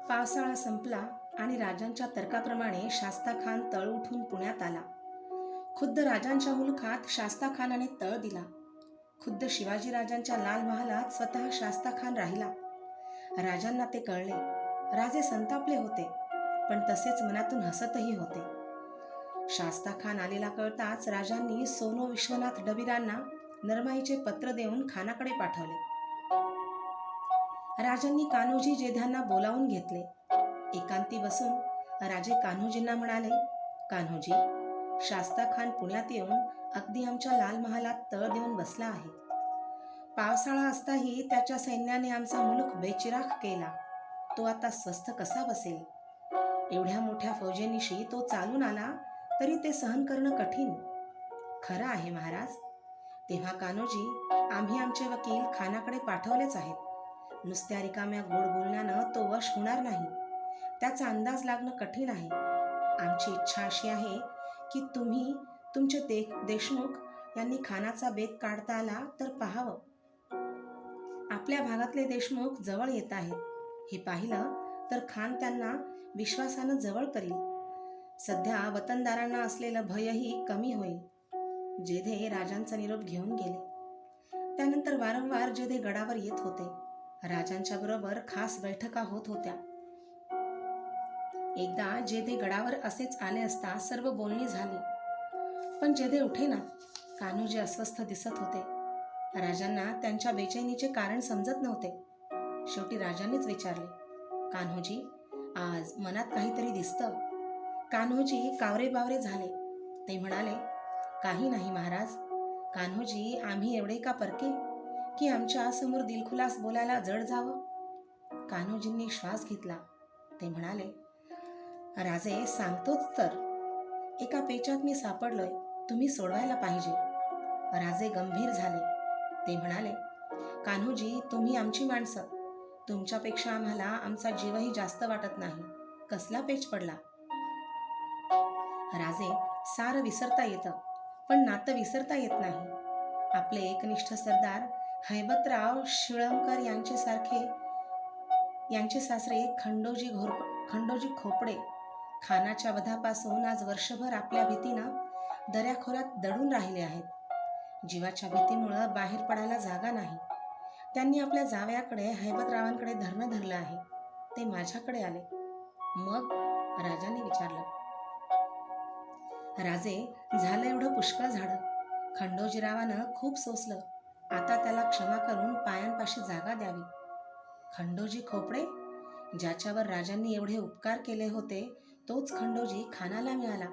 पावसाळा संपला आणि राजांच्या तर्काप्रमाणे शास्ताखान तळ उठून पुण्यात आला. खुद्द राजांच्या मुलखात शास्ताखानाने तळ दिला. खुद्द शिवाजीराजांच्या लाल महालात स्वतः शास्ताखान राहिला. राजांना ते कळले. राजे संतापले होते, पण तसेच मनातून हसतही होते. शास्ताखान आलेला कळताच राजांनी सोनो विश्वनाथ डबिरांना नरमाईचे पत्र देऊन खानाकडे पाठवले. राजांनी कान्होजी जेध्यांना बोलावून घेतले. एकांती बसून राजे कान्होजींना म्हणाले, कान्होजी, शास्ताखान पुण्यात येऊन अगदी आमच्या लाल महालात तळ देऊन बसला आहे. पावसाळा असताही त्याच्या सैन्याने आमचा मुलूक बेचिराख केला. तो आता स्वस्थ कसा बसेल? एवढ्या मोठ्या फौजेनिशी तो चालून आला तरी ते सहन करणं कठीण. खरं आहे महाराज. तेव्हा कान्होजी, आम्ही आमचे वकील खानाकडे पाठवलेच आहेत. नुसत्या रिकाम्या गोड बोलण्यानं तो वश होणार नाही. त्याचा अंदाज लागणं कठीण आहे. आमची इच्छा अशी आहे की तुम्ही तुमचे देशमुख यांनी खानाचा बेत काढता आला तर पाहावं. आपल्या भागातले देशमुख जवळ येत आहेत. हे पाहिलं तर खान त्यांना विश्वासानं जवळ करील. सध्या वतनदारांना असलेलं भयही कमी होईल. जेधे राजांचा निरोप घेऊन गेले. त्यानंतर वारंवार जेधे गडावर येत होते. राजांच्या बरोबर खास बैठका होत होत्या. एकदा जेधे गडावर असेच आले असता सर्व बोलणी झाली, पण जेधे उठेना. कान्होजी अस्वस्थ दिसत होते. राजांना त्यांच्या बेचैनीचे कारण समजत नव्हते. शेवटी राजांनीच विचारले, कान्होजी, आज मनात काहीतरी दिसतं? कान्होजी कावरे बावरे झाले. ते म्हणाले, काही नाही महाराज. कान्होजी, आम्ही एवढे का परके की आमच्या समोर दिलखुलास बोलायला जड जावं? कान्होजींनी श्वास घेतला. ते म्हणाले, राजे, सांगतोच तर. एका पेचात मी सापडलोय. तुम्ही सोडवायला पाहिजे. राजे गंभीर झाले. ते म्हणाले, कान्होजी, तुम्ही आमची माणसं. तुमच्यापेक्षा आम्हाला आमचा जीवही जास्त वाटत नाही. कसला पेच पडला? राजे, सारं विसरता येतं, पण नातं विसरता येत नाही. आपले एकनिष्ठ सरदार हैबतराव शिळंकर यांचे सासरे खंडोजी खोपडे खानाच्या वधापासून आज वर्षभर आपल्या भीतीनं दऱ्याखोऱ्यात दडून राहिले आहेत. जीवाच्या भीतीमुळं बाहेर पडायला जागा नाही. त्यांनी आपल्या जावयाकडे हैबतरावांकडे धरणं धरलं आहे. ते माझ्याकडे आले. मग? राजांनी विचारलं. राजे, झालं एवढं पुष्कळ झालं. खंडोजीरावानं खूप सोसलं. आता त्याला क्षमा करून पायांपाशी जागा द्यावी. खंडोजी खोपडे? ज्याच्यावर राजांनी एवढे उपकार केले होते तोच खंडोजी खानाला मिळाला.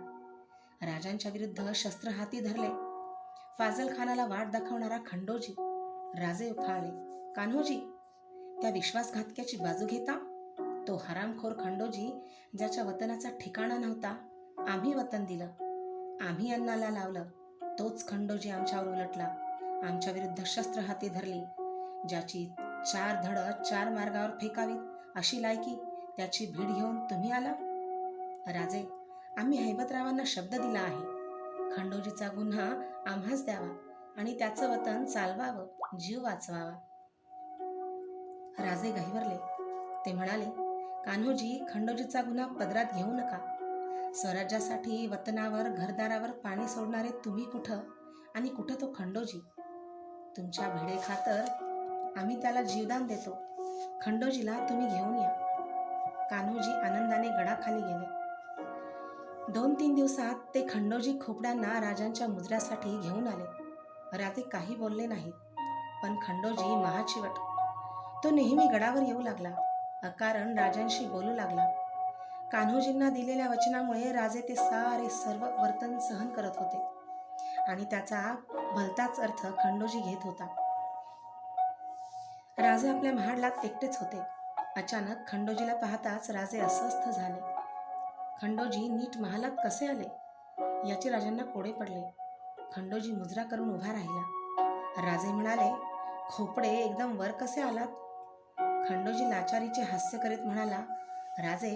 राजांच्या विरुद्ध शस्त्र हाती धरले. फाजल खानाला वाट दाखवणारा खंडोजी. राजे उफाळले. कान्होजी, त्या विश्वासघातक्याची बाजू घेता? तो हरामखोर खंडोजी, ज्याच्या वतनाचा ठिकाणा नव्हता, आम्ही वतन दिलं, आम्ही अन्नाला लावलं, तोच खंडोजी आमच्यावर उलटला, आमच्या विरुद्ध शस्त्र हाती धरली. ज्याची 4 धडं 4 मार्गावर फेकावीत अशी लायकी, त्याची भीड घेऊन तुम्ही आला? राजे, आम्ही हैबतरावांना शब्द दिला आहे. खंडोजीचा गुन्हा आम्हाच द्यावा आणि त्याचं वतन चालवावं, जीव वाचवावा. राजे गहिवरले. ते म्हणाले, कान्होजी, खंडोजीचा गुन्हा पदरात घेऊ नका. स्वराज्यासाठी वतनावर घरदारावर पाणी सोडणारे तुम्ही कुठं आणि कुठं तो खंडोजी. तुमच्या भिडेखातर आम्ही त्याला जीवदान देतो. खंडोजीला तुम्ही घेऊन या. कान्होजी आनंदाने गडाखाली गेले. 2-3 दिवसात ते खंडोजी खोपड्यांना राजांच्या मुजऱ्यासाठी घेऊन आले. राजे काही बोलले नाहीत, पण खंडोजी महाचिवट. तो नेहमी गडावर येऊ लागला. अकारण राजांशी बोलू लागला. कान्होजींना दिलेल्या वचनामुळे राजे ते सर्व वर्तन सहन करत होते आणि त्याचा भलताच अर्थ खंडोजी घेत होता. राजे आपल्या महाडलात एकटेच होते. अचानक खंडोजीला पाहताच राजे अस्वस्थ झाले. खंडोजी नीट महालात कसे आले याचे राजांना कोडे पडले. खंडोजी मुजरा करून उभा राहिला. राजे म्हणाले, खोपडे, एकदम वर कसे आलात? खंडोजी लाचारीचे हास्य करीत म्हणाला, राजे,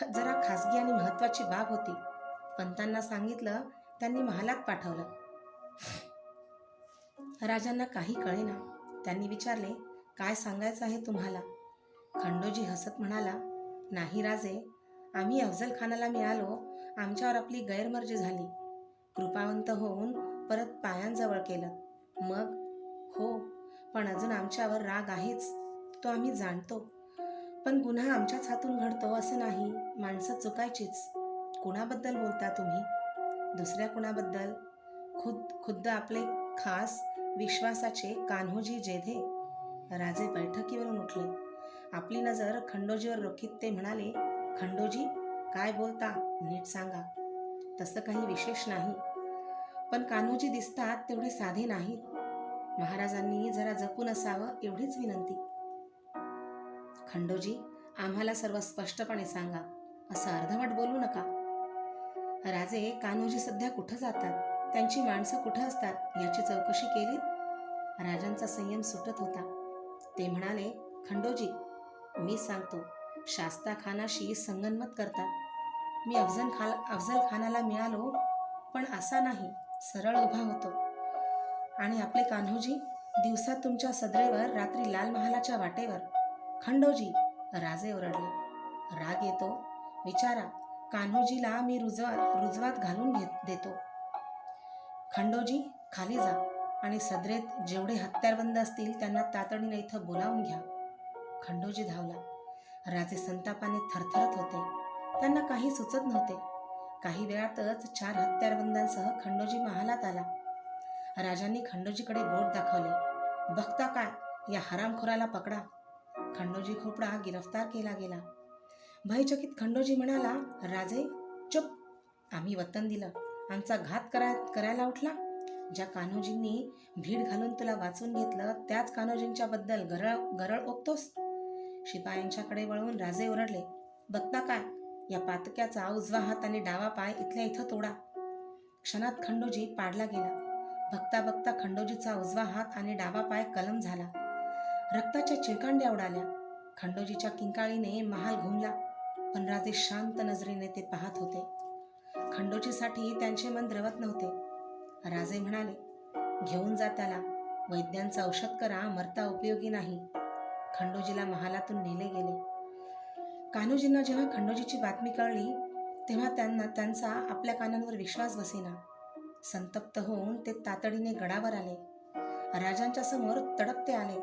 जरा खासगी आणि महत्वाची बाब होती. पंतांना सांगितलं, त्यांनी महालात पाठवलं. राजांना काही कळेना. त्यांनी विचारले, काय सांगायचं आहे तुम्हाला? खंडोजी हसत म्हणाला, नाही राजे, आम्ही अफजल खानाला मिळालो, आमच्यावर आपली गैरमर्जी झाली. कृपावंत होऊन परत पायांजवळ केलं. मग हो, पण अजून आमच्यावर राग आहेच, तो आम्ही जाणतो. पण गुन्हा आमच्याच हातून घडतो असं नाही, माणसं चुकायचीच. कुणाबद्दल बोलता तुम्ही? दुसऱ्या कुणाबद्दल? खुद्द आपले खास विश्वासाचे कान्होजी जेधे. राजे बैठकीवरून उठले. आपली नजर खंडोजीवर रोखीत ते म्हणाले, खंडोजी, काय बोलता नीट सांगा. तसं काही विशेष नाही, पण कान्होजी दिसतात तेवढे साधे नाहीत. महाराजांनी जरा जपून असावं एवढीच विनंती. खंडोजी, आम्हाला सर्व स्पष्टपणे सांगा, असं अर्धवट बोलू नका. राजे, कान्होजी सध्या कुठं जातात, त्यांची माणसं कुठं असतात याची चौकशी केलीत? राजांचा संयम सुटत होता. ते म्हणाले, खंडोजी, मी सांगतो, शास्ता खानाशी संगनमत करतात. मी अफजल खानाला मिळालो, पण असा नाही, सरळ उभा होतो. आणि आपले कान्होजी दिवसा तुमच्या सदरेवर, रात्री लाल महालाच्या वाटेवर. खंडोजी, राजे ओरडले. राग येतो? विचारा, कान्होजीला मी रुजवात घालून देतो. खंडोजी, खाली जा आणि सदरेत जेवढे हत्यारबंद असतील त्यांना तातडीने इथं बोलावून घ्या. खंडोजी धावला. राजे संतापाने थरथरत होते. त्यांना काही सुचत नव्हते. काही वेळातच 4 हत्यारबंदांसह खंडोजी महालात आला. राजांनी खंडोजीकडे बोट दाखवले. बघता काय, या हरामखोराला पकडा. खंडोजी खोपडा गिरफ्तार केला गेला. भयचकित खंडोजी म्हणाला, राजे चुप, आम्ही वतन दिलं, आमचा घात करायला उठला. ज्या कान्होजींनी भीड घालून तुला वाचून घेतलं, त्याच कान्होजींच्या बद्दल गरळ ओकतोस. शिपायांच्याकडे वळून राजे ओरडले, बघता काय, या पातक्याचा उजवा हात आणि डावा पाय इथल्या इथं तोडा. क्षणात खंडोजी पाडला गेला. बघता बघता खंडोजीचा उजवा हात आणि डावा पाय कलम झाला. रक्ताच्या चिळकांड्या उडाल्या. खंडोजीच्या किंकाळीने महाल घुमला, पण राजे शांत नजरेने ते पाहत होते. खंडोजीसाठी त्यांचे मन द्रवत नव्हते. राजे म्हणाले, घेऊन जा त्याला, वैद्यांचं औषध करा, मरता उपयोगी नाही. खंडोजीला महालातून नेले गेले. कान्होजींना जेव्हा खंडोजीची बातमी कळली, तेव्हा त्यांचा आपल्या कानांवर विश्वास बसेना. संतप्त होऊन ते तातडीने गडावर आले. राजांच्या समोर तडकते आले.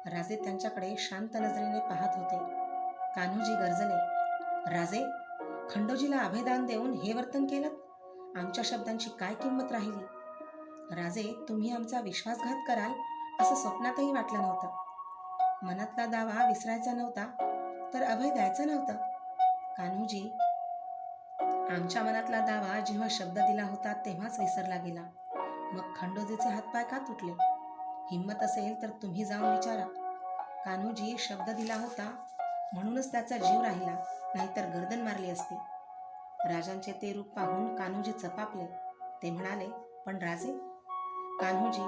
राजे त्यांच्याकडे शांत नजरेने पाहत होते. कान्होजी गरजले, राजे, खंडोजीला अभयदान देऊन हे वर्तन केलं, आमच्या शब्दांची काय किंमत राहिली? राजे, तुम्ही आमचा विश्वासघात कराल असं स्वप्नातही वाटलं नव्हतं. मनातला दावा विसरायचा नव्हता, तर अभय द्यायचं नव्हतं. कान्होजी, आमच्या मनातला दावा जेव्हा शब्द दिला होता तेव्हाच विसरला गेला. मग खंडोजीचे हातपाय का तुटले? हिंमत असेल तर तुम्ही जाऊन विचारा. कान्होजी शब्द दिला होता म्हणूनच त्याचा जीव राहिला, नाहीतर गर्दन मारली असती. राजांचे ते रूप पाहून कान्होजी चपापले. ते म्हणाले, पण राजे, कान्होजी,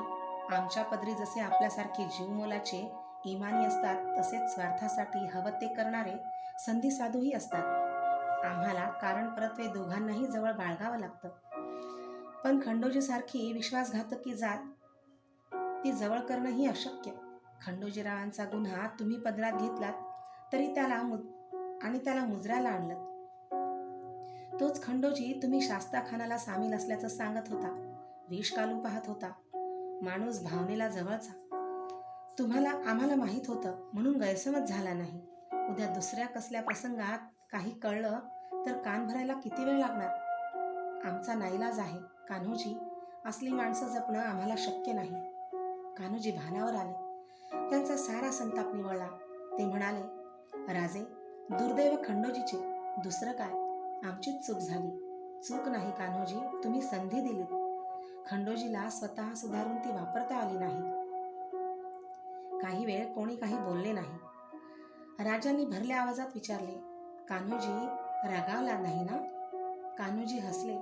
आमच्या पदरी जसे आपल्यासारखे जीवमोलाचे इमानी असतात, तसेच स्वार्थासाठी हवं ते करणारे संधी साधूही असतात. आम्हाला कारण परत्वे दोघांनाही जवळ बाळगावं लागतं. पण खंडोजीसारखी विश्वासघातकी जात, ती जवळ करणंही अशक्य. खंडोजीरावांचा गुन्हा तुम्ही पदरात घेतलात, तरी त्याला मुजऱ्याला आणलं. तोच खंडोजी तुम्ही शास्ता खानाला सामील असल्याचं सांगत होता, विष कालू पाहत होता. माणूस भावनेला जवळचा. आम्हाला माहीत होतं म्हणून गैरसमज झाला नाही. उद्या दुसऱ्या कसल्या प्रसंगात काही कळलं तर कान भरायला किती वेळ लागणार? आमचा नाईलाज आहे कान्होजी, असली माणसं जपणं आम्हाला शक्य नाही. कान्होजी भानावर आले. त्यांचा सारा संताप निवळला. ते म्हणाले, राजे, दुर्दैव खंडोजीचे, दुसरं काय, आमचीच चूक झाली. चूक नाही कान्होजी, तुम्ही संधी दिलीत. खंडोजीला स्वतः सुधारून ती वापरता आली नाही. काही वेळ कोणी काही बोलले नाही. राजांनी भरल्या आवाजात विचारले, कान्होजी रागावला नाही ना? कान्होजी हसले.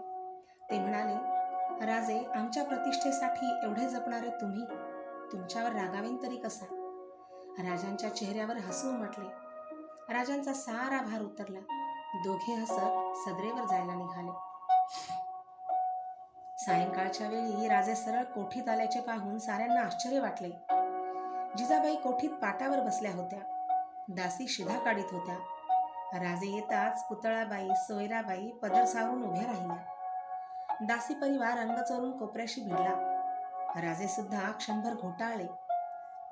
ते म्हणाले, राजे, आमच्या प्रतिष्ठेसाठी एवढे जपणारे तुम्ही, तुमच्यावर रागावेन तरी कसा? राजांच्या चेहऱ्यावर हसू उमटले. राजांचा सारा भार उतरला. दोघे हसत सदरेवर जायला निघाले. सायंकाळच्या वेळी राजे सरळ कोठीत आल्याचे पाहून साऱ्यांना आश्चर्य वाटले. जिजाबाई कोठीत पाटावर बसल्या होत्या. दासी शिधा काढीत होत्या. राजे येताच पुतळाबाई सोयराबाई पदर सावरून उभ्या राहिल्या. दासी परिवार अंग चोरून कोपऱ्याशी भिडला. राजे सुद्धा क्षणभर घोटाळले.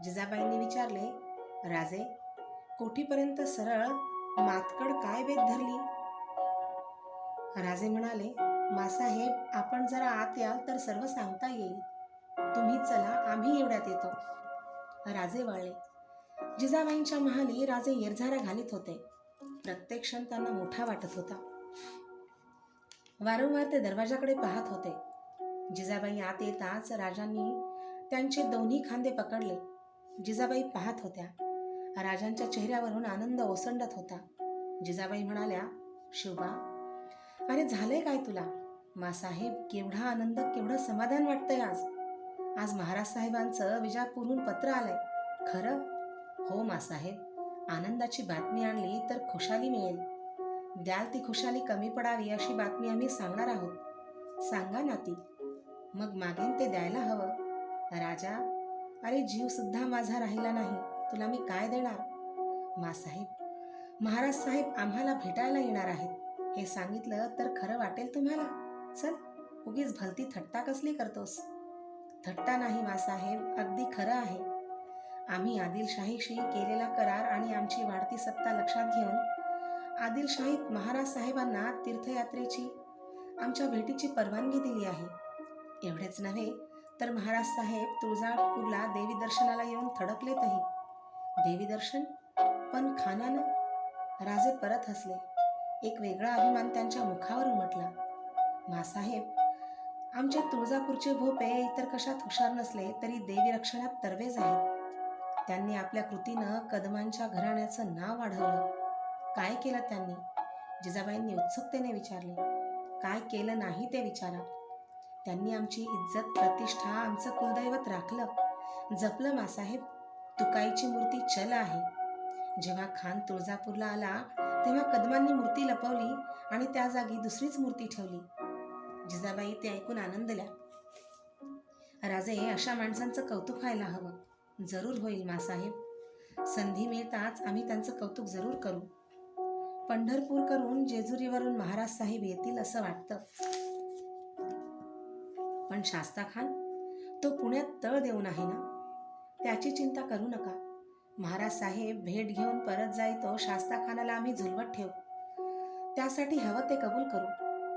जिजाबाईंनी विचारले, राजे, कोठीपर्यंत सरळ मातकड काय वेध धरली? राजे म्हणाले, मासाहेब, आपण जरा आत याल तर सर्व सांगता येईल. तुम्ही चला, आम्ही एवढ्यात येतो. राजे वळले. जिजाबाईंच्या महाली राजे येरझारा घालीत होते. प्रत्येक क्षण त्यांना मोठा वाटत होता. वारंवार ते दरवाजाकडे पाहत होते. जिजाबाई आत येताच राजांनी त्यांचे दोन्ही खांदे पकडले. जिजाबाई पाहत होत्या. राजांच्या चेहऱ्यावरून आनंद ओसंडत होता. जिजाबाई म्हणाल्या, शिवबा, अरे झालंय काय तुला? मासाहेब, केवढा आनंद, केवढं समाधान वाटतंय आज. आज महाराज साहेबांचं विजापूरहून पत्र आलंय. खरं? हो मासाहेब, आनंदाची बातमी आणली तर खुशाली मिळेल. द्याल ती खुशाली कमी पडावी अशी बातमी आम्ही सांगणार आहोत. सांगा ना ती. मग मागेन ते द्यायला हवं. राजा, अरे जीव सुद्धा माझा राहिला नाही, तुला मी काय देणार? मासाहेब, महाराज साहेब आम्हाला भेटायला येणार आहेत. हे सांगितलं तर खरं वाटेल तुम्हाला. चल, उगीच भलती थट्टा कसली करतोस? थट्टा नाही मासाहेब, अगदी खरं आहे. आम्ही आदिलशाहीशी केलेला करार आणि आमची वाढती सत्ता लक्षात घेऊन आदिलशाहीत महाराज साहेबांना तीर्थयात्रेची, आमच्या भेटीची परवानगी दिली आहे. एवढेच नव्हे तर महाराज साहेब तुळजापूरला देवी दर्शनाला येऊन थडकलेतही. देवी दर्शन? पण खानानं? राजे परत हसले. एक वेगळा अभिमान त्यांच्या मुखावर उमटला. मासाहेब, आमचे तुळजापूरचे भोपे इतर कशात हुशार नसले तरी देवी रक्षणात तरवेज आहेत. त्यांनी आपल्या कृतीनं कदमांच्या घराण्याचं नाव वाढवलं. काय केलं त्यांनी? जिजाबाईंनी उत्सुकतेने विचारले. काय केलं नाही ते विचारा. त्यांनी आमची इज्जत, प्रतिष्ठा, आमचं कुलदैवत राखलं, जपलं. मासाहेब, तुकाईची मूर्ती चल आहे. जेव्हा खान तुळजापूरला आला तेव्हा कदमांनी मूर्ती लपवली आणि त्या जागी दुसरीच मूर्ती ठेवली. जिजाबाई ते ऐकून आनंदल्या. राजे, अशा माणसांचं कौतुक व्हायला हवं. जरूर होईल मासाहेब. संधी मिळताच आम्ही त्यांचं कौतुक जरूर करू. पंढरपूर करून जेजुरीवरून महाराज साहेब येतील असं वाटतं. पण शास्ता खान, तो पुण्यात तळ देऊन आहे ना? त्याची चिंता करू नका. महाराज साहेब भेट घेऊन परत जाईतो शास्ता खानाला आम्ही झुलवत ठेवू. त्यासाठी हवं ते कबूल करू.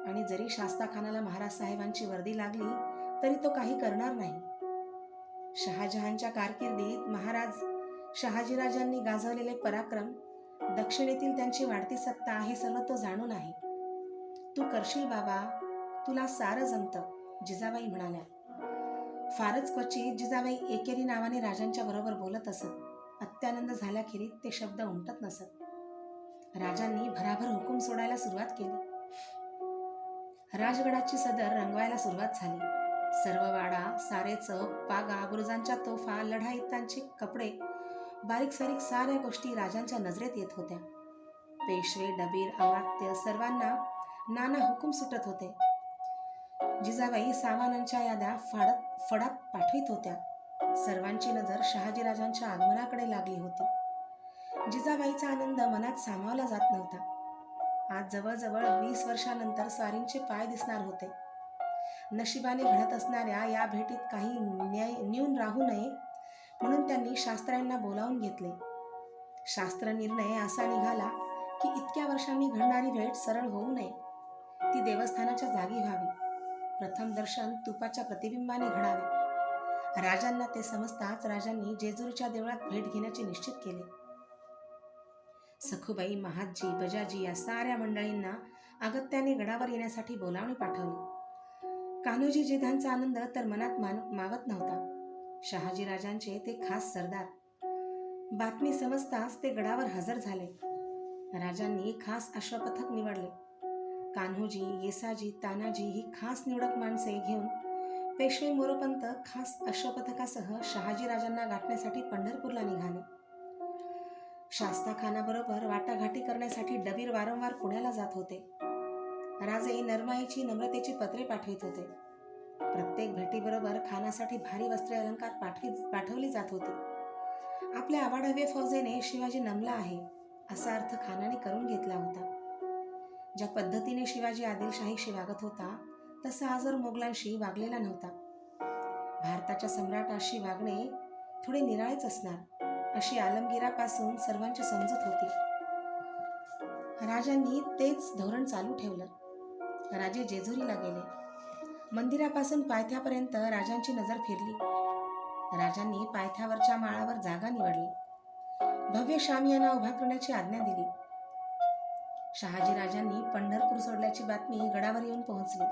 आणि जरी शास्ता खानाला महाराज साहेबांची वर्दी लागली तरी तो काही करणार नाही. शहाजहानच्या कारकिर्दीत महाराज शहाजीराजांनी गाजवलेले पराक्रम, दक्षिणेतील त्यांची वाढती सत्ता हे सर्व तो जाणून आहे. तू करशील बाबा, तुला सारं जमतं, जिजाबाई म्हणाल्या. फारच क्वचित जिजाबाई एकेरी नावाने राजांच्या बरोबर बोलत असत. अत्यानंद झाल्याखेरीज ते शब्द उमटत नसत. राजांनी भराभर हुकूम सोडायला सुरुवात केली. राजगडाची सदर रंगवायला सुरुवात झाली. सर्व वाडा, सारे चौक, पागा, बुरुजांच्या तोफा, लढाईतांचे कपडे, बारीक सारीक साऱ्या गोष्टी राजांच्या नजरेत येत होत्या. पेशवे, डबीर, अमात्य सर्वांना नाना हुकूम सुटत होते. जिजाबाई सामानांच्या याद्या फडात पाठवित होत्या. सर्वांची नजर शहाजीराजांच्या आगमनाकडे लागली होती. जिजाबाईचा आनंद मनात सामावला जात नव्हता. आज जवळजवळ 20 वर्षानंतर स्वारींचे पाय दिसणार होते. नशिबाने घडत असणाऱ्या या भेटीत काही न्यून राहू नये म्हणून त्यांनी शास्त्रांना बोलावून घेतले. शास्त्र निर्णय असा निघाला की इतक्या वर्षांनी घडणारी भेट सरळ होऊ नये, ती देवस्थानाच्या जागी व्हावी. प्रथम दर्शन तुपाच्या प्रतिबिंबाने घडावे. राजांना ते समजताच राजांनी जेजुरीच्या देवळात भेट घेण्याचे निश्चित केले. सखुबाई, महादजी, बजाजी या साऱ्या मंडळींना अगत्याने गडावर येण्यासाठी बोलावणी पाठवली. कान्होजी जेधांचा आनंद तर मनात मावत नव्हता. शहाजीराजांचे ते खास सरदार. बातमी समजताच ते गडावर हजर झाले. राजांनी खास अश्वपथक निवडले. कान्होजी, येसाजी, तानाजी ही खास निवडक माणसे घेऊन पेशवे मोरोपंत खास अश्वपथकासह शहाजीराजांना गाठण्यासाठी पंढरपूरला निघाले. शास्ता खानाबरोबर वाटाघाटी करण्यासाठी डबीर वारंवार पुण्याला जात होते. राजे नरमाईची, नम्रतेची पत्रे पाठवित होते. प्रत्येक भेटीबरोबर खानासाठी भारी वस्त्रे अलंकार पाठवली जात होती. आपल्या आवाढव्य फौजेने शिवाजी नमला आहे, असा अर्थ खानाने करून घेतला होता. ज्या पद्धतीने शिवाजी आदिलशाहीशी वागत होता तसा आजवर मोगलांशी वागलेला नव्हता. भारताच्या सम्राटाशी वागणे थोडे निराळेच असणार अशी आलमगीरापासून सर्वांची समजूत होती. राजांनी तेच धोरण चालू ठेवलं. राजे जेजुरीला गेले. मंदिरापासून पायथ्यापर्यंत राजांची नजर फिरली. राजांनी पायथ्यावरच्या माळावर जागा निवडली. भव्य शामियाना उभा करण्याची आज्ञा दिली. शहाजीराजांनी पंढरपूर सोडल्याची बातमी गडावर येऊन पोहोचली.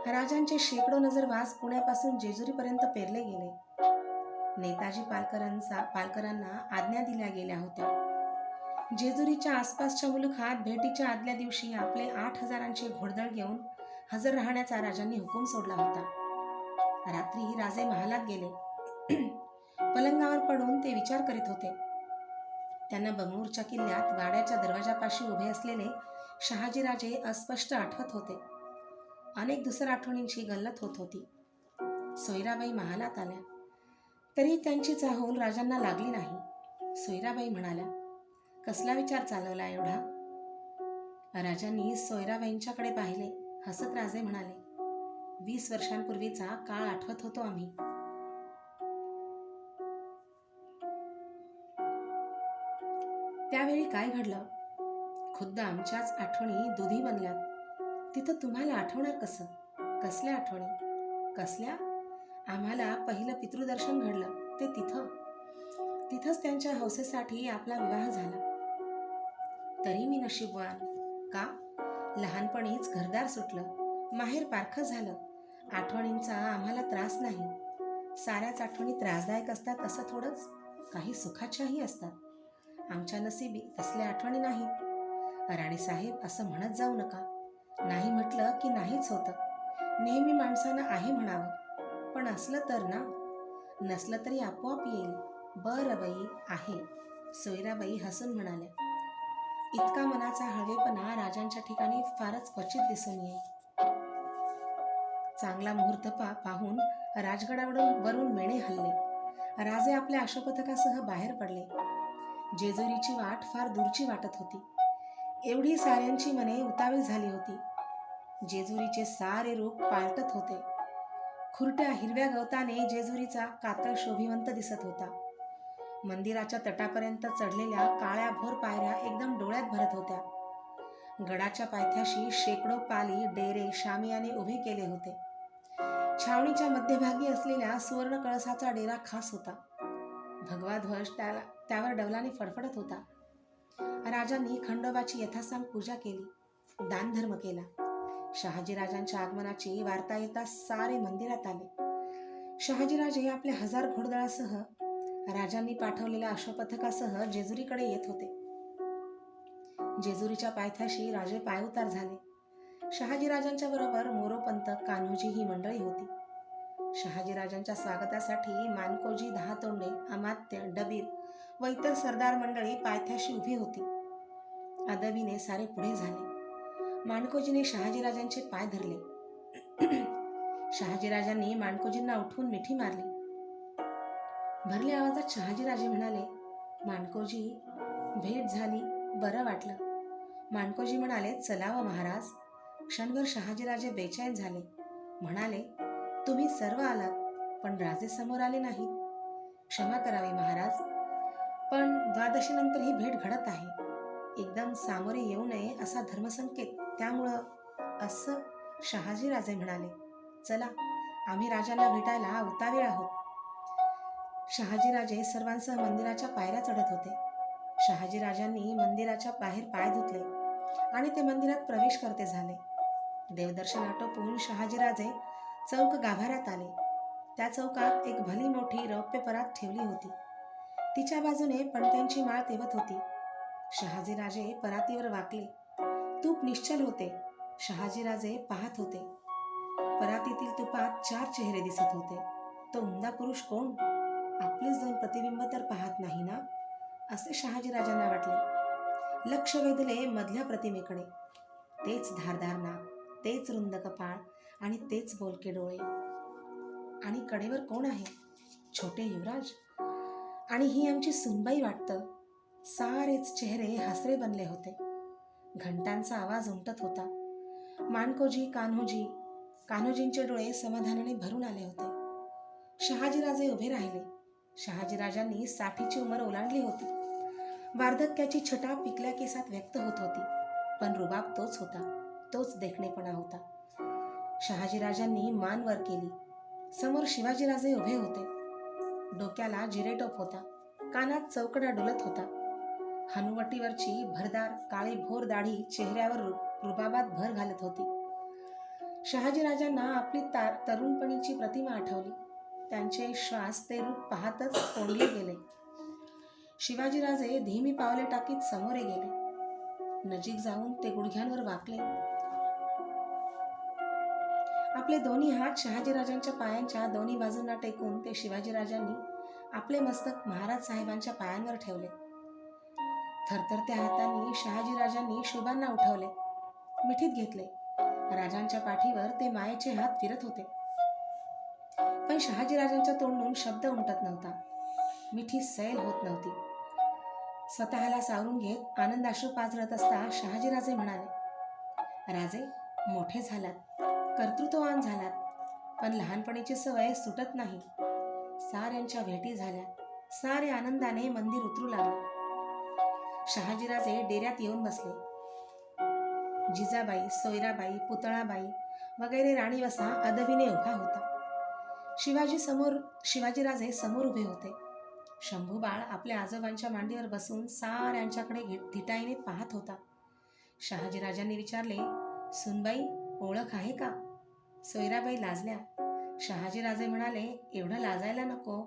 राजांचे शेकडो नजरबाज पुण्यापासून जेजुरीपर्यंत पेरले गेले. नेताजी पालकरांना आज्ञा दिल्या गेल्या होत्या. जेजुरीच्या आसपासच्या मुलुखात भेटीच्या आदल्या दिवशी आपले 8,000 घोडदळ घेऊन हजर राहण्याचा राजांनी हुकूम सोडला होता. रात्री राजे महालात गेले. पलंगावर पडून ते विचार करीत होते. त्यांना बंगळूरच्या किल्ल्यात वाड्याच्या दरवाजापाशी उभे असलेले शहाजीराजे अस्पष्ट आठवत होते. अनेक दुसऱ्या आठवणींची गल्लत होत होती. सोयराबाई महालात आल्या तरी त्यांची चाहूल राजांना लागली नाही. सोयराबाई म्हणाल्या, कसला विचार चालवला एवढा? राजांनी सोयराबाईंच्याकडे पाहिले. हसत राजे म्हणाले, 20 वर्षांपूर्वीचा काळ आठवत होतो आम्ही. त्यावेळी काय घडलं? खुद्द आमच्याच आठवणी दुधी बनल्यात. तिथं तुम्हाला आठवणार कसं? कसल्या आठवणी? कसल्या? आम्हाला पहिलं पितृदर्शन घडलं ते तिथंच त्यांच्या हौसेसाठी आपला विवाह झाला. तरी मी नशीबवान. का? लहानपणीच घरदार सुटलं, माहेर पारखं झालं. आठवणींचा आम्हाला त्रास नाही. साऱ्याच आठवणी त्रासदायक असतात असं थोडंच, काही सुखाच्याही असतात. आमच्या नशिबी तसल्या आठवणी नाहीत. राणीसाहेब, असं म्हणत जाऊ नका. नाही म्हटलं की नाहीच होतं. नेहमी माणसानं आहे म्हणावं. पण असलं तर ना, नसलं तरी आपोआप येईल. बरं बाई, आहे. सोयराबाई हसून म्हणाल्या. इतका मनाचा हळवेपणा राजांच्या ठिकाणी फारच क्वचित दिसून येईल. चांगला मुहूर्त पाहून राजगडावरून मेणे हलले. राजे आपल्या अश्वपथकासह बाहेर पडले. जेजुरीची वाट फार दूरची वाटत होती. एवढी साऱ्यांची मने उतावीळ झाली होती. जेजुरीचे सारे रूप पालटत होते. खुरट्या हिरव्या गवताने जेजुरीचा कातळ शोभिवंत दिसत होता. मंदिराच्या तटापर्यंत चढलेल्या काळ्या भोर पायऱ्या एकदम डोळ्यात भरत होत्या. गडाच्या पायथ्याशी शेकडो पाली, डेरे, शामियाने उभे केले होते. छावणीच्या मध्यभागी असलेल्या सुवर्ण कळसाचा डेरा खास होता. भगवा ध्वज त्यावर डौलाने फडफडत होता. राजांनी खंडोबाची यथासांग पूजा केली, दानधर्म केला. शहाजीराजांच्या आगमनाची वार्ता येता सारे मंदिरात आले. शहाजीराजे आपल्या 1000 घोडदळासह राजांनी पाठवलेल्या अश्वपथकासह जेजुरीकडे येत होते. जेजुरीच्या पायथ्याशी राजे पायउतार झाले. शहाजीराजांच्या बरोबर मोरोपंत, कान्होजी ही मंडळी होती. शहाजीराजांच्या स्वागतासाठी मानकोजी, दहातोंडे, अमात्य, डबीर व इतर सरदार मंडळी पायथ्याशी उभी होती. अदबीने सारे पुढे झाले. मानकोजीने शहाजीराजांचे पाय धरले. शहाजीराजांनी मानकोजींना उठवून मिठी मारली. भरल्या आवाजात शहाजीराजे म्हणाले, मानकोजी, भेट झाली, बरं वाटलं. मानकोजी म्हणाले, चला व महाराज. क्षणभर शहाजीराजे बेचैन झाले. म्हणाले, तुम्ही सर्व आलात, पण राजे समोर आले नाहीत. क्षमा करावी महाराज, पण 12शीनंतर ही भेट घडत आहे. एकदम सामोरे येऊ नये असा धर्मसंकेत, त्यामुळं असं. शहाजीराजे म्हणाले, चला, आम्ही राजांना भेटायला उतावीळ आहोत. शहाजीराजे सर्वांसह मंदिराच्या पायऱ्या चढत होते. शहाजीराजांनी मंदिराच्या बाहेर पाय धुतले आणि ते मंदिरात प्रवेश करते झाले. देवदर्शन आटोपून शहाजीराजे चौक गाभाऱ्यात आले. त्या चौकात एक भली मोठी रौप्य परात ठेवली होती. तिच्या बाजूने पणत्यांची माळ तेवत होती. शहाजीराजे परातीवर वाकले. तूप निश्चल होते. शहाजीराजे पाहत होते. परातीतील तुपात 4 चेहरे दिसत होते. तो उमदा पुरुष कोण? आपलेच 2 प्रतिबिंब तर पाहत नाही ना, असे शहाजीराजांना वाटले. लक्ष वेधले मधल्या प्रतिमेकडे. तेच धारदार नाक, तेच रुंद कपाळ आणि तेच बोलके डोळे. आणि कडेवर कोण आहे? छोटे युवराज. आणि ही आमची सुनबाई वाटतं. सारेच चेहरे हसरे बनले होते. घंटांचा आवाज उमटत होता. माणकोजी कान्होजींचे डोळे समाधानाने भरून आले होते. शहाजीराजे उभे राहिले. शहाजीराजांनी 60ची उंमर ओलांडली होती. वार्धक्याची छटा पिकल्या केसात व्यक्त होत होती, पण रुबाब तोच होता, तोच देखणेपणा होता. शहाजीराजांनी मान वर केली. समोर शिवाजीराजे उभे होते. डोक्याला जिरेटोप होता, कानात चौकडा डुलत होता. हनुवटीवरची भरदार काळी भोर दाढी चेहऱ्यावर रुबाबात भर घालत होती. शहाजीराजांना आपली तरुणपणीची प्रतिमा आठवली. त्यांचे श्वास ते रूप पाहतच कोंडले गेले. शिवाजीराजे धीमी पावले टाकीत समोरे गेले. नजीक जाऊन ते गुडघ्यांवर वाकले. आपले दोन्ही हात शहाजीराजांच्या पायांच्या दोन्ही बाजूंना टेकून ते शिवाजीराजांनी आपले मस्तक महाराज साहेबांच्या पायांवर ठेवले. थरथरत्या हातांनी शहाजीराजांनी शुभांना उठवले, मिठीत घेतले. राजांच्या पाठीवर ते मायेचे हात फिरत होते, पण शहाजीराजांच्या तोंडून शब्द उमटत नव्हता. मिठी सैल होत नव्हती. स्वतःला सावरून घेत आनंदाश्रू पाझरत असता शहाजीराजे म्हणाले, राजे, मोठे झालात, कर्तृत्ववान झालात, पण लहानपणीची सवय सुटत नाही. साऱ्यांच्या भेटी झाल्या. सारे आनंदाने मंदिर उतरू लागले. शहाजीराजे डेऱ्यात येऊन बसले. जिजाबाई, सोयराबाई, पुतळाबाई वगैरे राणीवसा अदबीने उभा होता. शिवाजीराजे समोर उभे होते. शंभूबाळ आपल्या आजोबांच्या मांडीवर बसून साऱ्यांच्याकडे धिटाईने पाहत होता. शहाजीराजांनी विचारले, सुनबाई, ओळख आहे का? सोयराबाई लाजल्या. शहाजीराजे म्हणाले, एवढं लाजायला नको.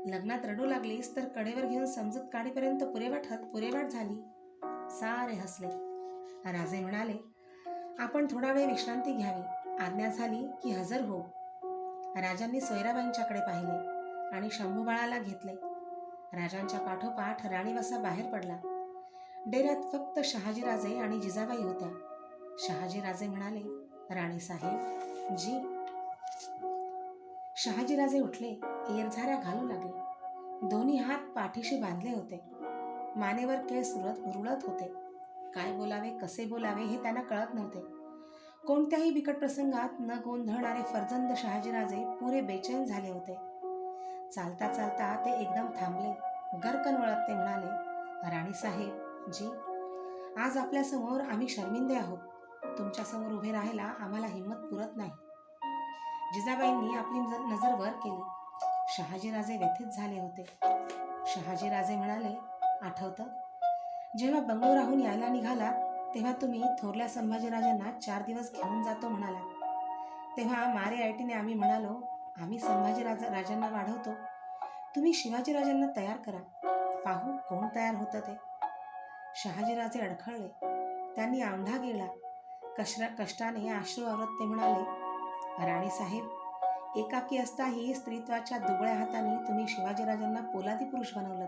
लग्नात रडू लागलीस तर कडेवर घेऊन समजूत काढीपर्यंत पुरेवाट झाली. सारे हसले. राजे म्हणाले, आपण थोडा वेळ विश्रांती घ्यावी. आज्ञा झाली की हजर हो. राजांनी सोयराबाईंच्याकडे पाहिले आणि शंभूबाळाला घेतले. राजांच्या पाठोपाठ राणीवसा बाहेर पडला. डेऱ्यात फक्त शहाजीराजे आणि जिजाबाई होत्या. शहाजीराजे म्हणाले, राणीसाहेब जी. शहाजीराजे उठले, येरझाऱ्या घालू लागले. दोन्ही हात पाठीशी बांधले होते. मानेवर केस रुळत होते. काय बोलावे, कसे बोलावे हे त्यांना कळत नव्हते. कोणत्याही बिकट प्रसंगात न गोंधळणारे फर्जंद शहाजीराजे पुरे बेचैन झाले होते. चालता चालता ते एकदम थांबले. गरकन वळत ते म्हणाले, राणीसाहेब जी, आज आपल्यासमोर आम्ही शर्मिंदे आहोत. तुमच्यासमोर उभे राहायला आम्हाला हिंमत पुरत नाही. जिजाबाईंनी आपली नजर वर केली. शहाजीराजे व्यथित झाले होते. शहाजीराजे म्हणाले, आठवतं, जेव्हा बंगलोराहून यायला निघाला तेव्हा तुम्ही थोरल्या संभाजीराजांना 4 दिवस घेऊन जातो म्हणाला. तेव्हा मारे ऐटीने आम्ही म्हणालो, आम्ही संभाजीराजांना वाढवतो, तुम्ही शिवाजीराजांना तयार करा, पाहू कोण तयार होतं ते. शहाजीराजे अडखळले. त्यांनी औंढा गिळला. कष्टाने अश्रू आवरत ते म्हणाले, राणीसाहेब, एकाकी असताही स्त्रीत्वाच्या दुबळ्या हातांनी तुम्ही शिवाजीराजांना पोलादी पुरुष बनवलं.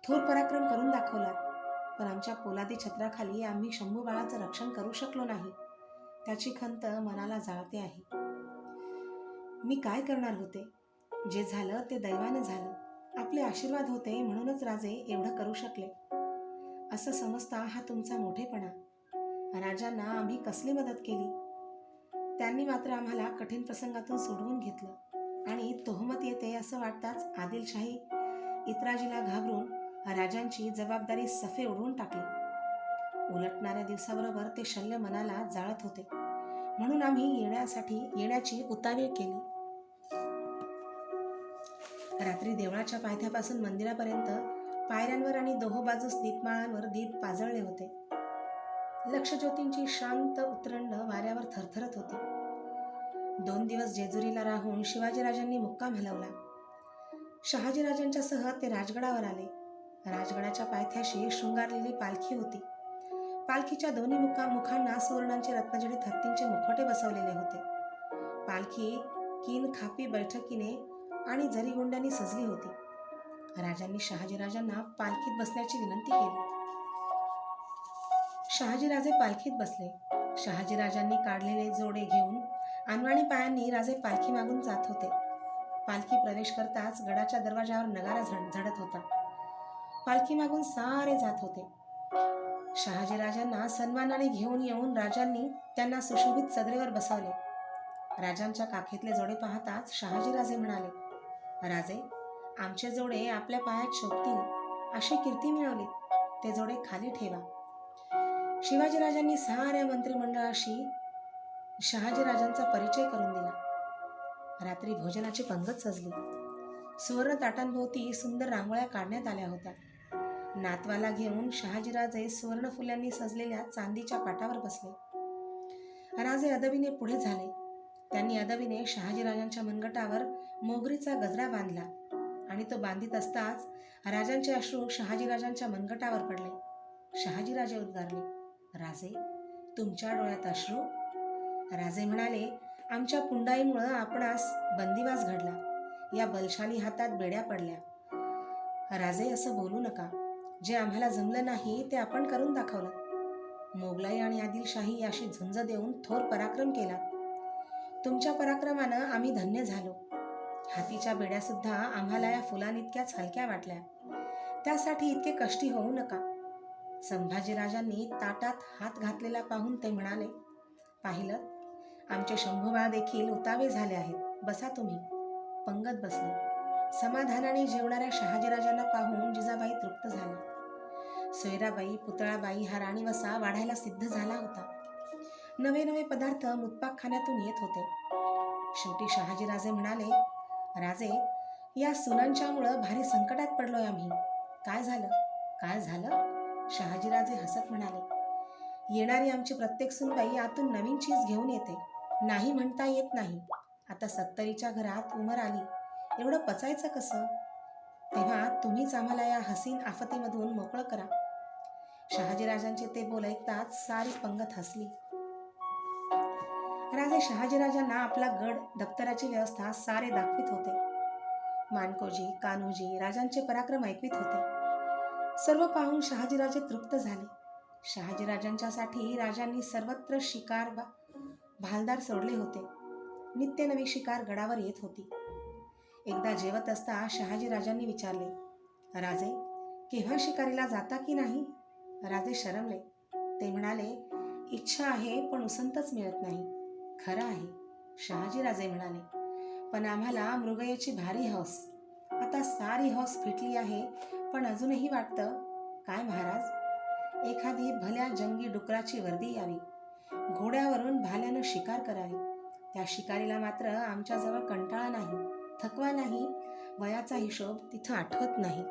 थोर पराक्रम करून दाखवलात. पण आमच्या पोलादी छत्राखाली आम्ही शंभूबाळाचं रक्षण करू शकलो नाही. त्याची खंत मनाला जाळते आहे. मी काय करणार होते? जे झालं ते दैवानं झालं. आपले आशीर्वाद होते म्हणूनच राजे एवढं करू शकले. असं समजता हा तुमचा मोठेपणा. राजांना आम्ही कसली मदत केली? त्यांनी मात्र आम्हाला कठीण प्रसंगातून सोडवून घेतलं आणि तोहमत येते असं वाटताच आदिलशाही इतराजीला घाबरून राजांची जबाबदारी सफे उडवून टाकली. उलटणाऱ्या दिवसाबरोबर ते शल्य मनाला जाळत होते, म्हणून आम्ही येण्याची उतावीळ केली. रात्री देवळाच्या पायथ्यापासून मंदिरापर्यंत पायऱ्यांवर आणि दोहोबाजूस दीपमाळांवर दीप पाजळले होते. लक्षज्योतींची शांत उतरंड वाऱ्यावर थरथरत होती. 2 दिवस जेजुरीला राहून शिवाजीराजांनी मुक्काम हलवला. शहाजीराजांच्या सह ते राजगडावर आले. राजगडाच्या पायथ्याशी शृंगारलेली पालखी होती. पालखीच्या दोन्ही मुखांना सुवर्णांचे रत्नजडित हत्तींचे मुखवटे बसवलेले होते. पालखी कीन खापी बैठकीने आणि जरीगोंड्यांनी सजली होती. राजांनी शहाजीराजांना पालखीत बसण्याची विनंती केली. शहाजीराजे पालखीत बसले. शहाजीराजांनी काढलेले जोडे घेऊन अनवाणी पायांनी राजे पालखी मागून जात होते. पालखी प्रवेश करताच गडाच्या दरवाजावर नगारा झडत होता. पालखी मागून सारे जात होते. शहाजीराजांना सन्मानाने घेऊन येऊन राजांनी त्यांना सुशोभित सदरेवर बसवले. राजांच्या काखेतले जोडे पाहताच शहाजीराजे म्हणाले, राजे, आमचे जोडे आपल्या पायात शोभतील अशी कीर्ती मिळवली, ते जोडे खाली ठेवा. शिवाजीराजांनी साऱ्या मंत्रिमंडळाशी शहाजीराजांचा परिचय करून दिला. रात्री भोजनाची पंगत सजली. सुवर्ण ताटांभोवती सुंदर रांगोळ्या काढण्यात आल्या होत्या. नातवाला घेऊन शहाजीराजे सुवर्ण फुलांनी सजलेल्या चांदीच्या पाटावर बसले. राजे अदबीने पुढे झाले. त्यांनी अदबीने शहाजीराजांच्या मनगटावर मोगरीचा गजरा बांधला आणि तो बांधित असताच राजांचे अश्रू शहाजीराजांच्या मनगटावर पडले. शहाजीराजे उद्गारले, राजे, तुमच्या डोळ्यात अश्रू? राजे म्हणाले, आमच्या पुंडाईमुळं आपणास बंदिवास घडला, या बलशाली हातात बेड्या पडल्या. राजे, असं बोलू नका. जे आम्हाला जमलं नाही ते आपण करून दाखवलं. मोगलाई आणि आदिलशाही अशी झुंज देऊन थोर पराक्रम केला. तुमच्या पराक्रमानं आम्ही धन्य झालो. हातीच्या बेड्या सुद्धा आम्हाला या फुलांइतक्याच हलक्या वाटल्या. त्यासाठी इतके कष्टी होऊ नका. संभाजीराजांनी ताटात हात घातलेला पाहून ते म्हणाले, पाहिलं, आमचे शंभूबा देखील उतावे झाले आहेत. बसा तुम्ही. पंगत बसली. समाधानाने जेवणाऱ्या शहाजीराजांना पाहून जिजाबाई तृप्त झाल्या. सोयराबाई, पुतळाबाई हा राणीवसा वाढायला सिद्ध झाला होता. नवे नवे पदार्थ मुतपाकखान्यातून येत होते. शेवटी शहाजीराजे म्हणाले, राजे, या सुनांच्यामुळं भारी संकटात पडलोय आम्ही. काय झालं? काय झालं? शहाजीराजे हसत म्हणाले, येणारी आमची प्रत्येक सुनबाई आतून नवीन चीज घेऊन येते. नाही म्हणता येत नाही. आता 70च्या घरात उमर आली, एवढं पचायचं कसं? तेव्हा तुम्हीच आम्हाला या हसीन आफतीमधून मोकळं करा. शहाजीराजांचे ते बोल ऐकताच सारी पंगत हसली. राजे शहाजीराजांना आपला गड दप्तराची व्यवस्था सारे दाखवित होते. मानकोजी, कान्होजी राजांचे पराक्रम ऐकवित होते. सर्व पाहून शहाजीराजे तृप्त झाले. शहाजीराजांच्यासाठी राजांनी सर्वत्र शिकार भालदार सोडले होते. नित्य नवी शिकार गडावर येत होती. एकदा जेवत असता शहाजीराजांनी विचारले, राजे, केव्हा शिकारीला जाता की नाही? राजे शरमले. ते म्हणाले, इच्छा आहे पण उसंतच मिळत नाही. खरं आहे, शहाजीराजे म्हणाले, पण आम्हाला मृगयेची भारी हौस. आता सारी हौस फिटली आहे, पण अजूनही वाटतं, काय महाराज, एखादी भल्या जंगी डुकराची वर्दी यावी, घोड्यावरून भाल्यानं शिकार करावी. त्या शिकारीला मात्र आमच्याजवळ कंटाळा नाही, थकवा नाही, वयाचा हिशोब तिथं आठवत नाही.